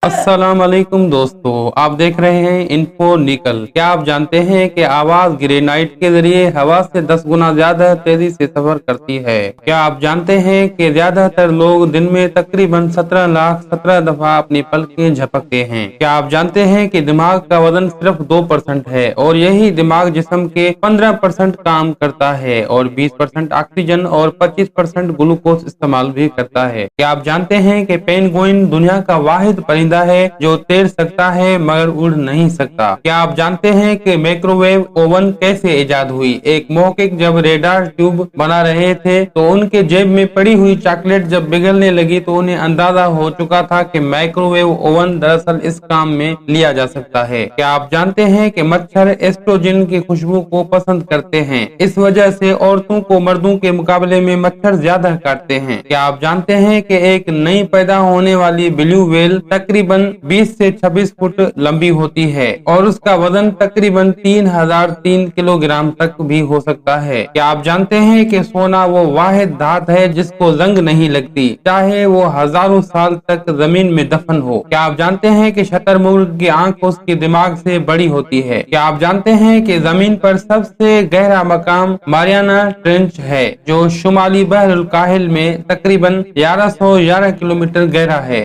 अस्सलाम वालेकुम दोस्तों, आप देख रहे हैं इन्फो निकल। क्या आप जानते हैं कि आवाज ग्रेनाइट के जरिए हवा से 10 गुना ज्यादा तेजी से सफर करती है? क्या आप जानते हैं कि ज्यादातर लोग दिन में तकरीबन 17 लाख 17 दफा अपनी पलकें झपकते हैं? क्या आप जानते हैं कि दिमाग का वजन सिर्फ 2% है और यही दिमाग जिस्म के 15% काम करता है और 20% ऑक्सीजन और 25% ग्लूकोज इस्तेमाल भी करता है? क्या आप जानते हैं कि पेंगुइन दुनिया का वाहिद परिंदा है जो तैर सकता है मगर उड़ नहीं सकता? क्या आप जानते हैं कि माइक्रोवेव ओवन कैसे इजाद हुई? एक मौखिक जब रेडार ट्यूब बना रहे थे तो उनके जेब में पड़ी हुई चॉकलेट जब पिघलने लगी तो उन्हें अंदाजा हो चुका था कि माइक्रोवेव ओवन दरअसल इस काम में लिया जा सकता है। क्या आप जानते हैं कि मच्छर एस्ट्रोजन की खुशबू को पसंद करते हैं, इस वजह से औरतों को मर्दों के मुकाबले में मच्छर ज्यादा काटते हैं? क्या आप जानते हैं कि एक नई पैदा होने वाली ब्लू व्हेल तकरीबन 20 से 26 फुट लंबी होती है और उसका वजन तकरीबन 3003 किलोग्राम तक भी हो सकता है? क्या आप जानते हैं कि सोना वो वाहिद धात है जिसको जंग नहीं लगती, चाहे वो हजारों साल तक जमीन में दफन हो? क्या आप जानते हैं कि शतरमुर्ग की आंख उसके दिमाग से बड़ी होती है? क्या आप जानते हैं कि जमीन पर सबसे गहरा मकाम मारियाना ट्रेंच है जो शुमाली बहरुल काहिल में तकरीबन 1111 किलोमीटर गहरा है?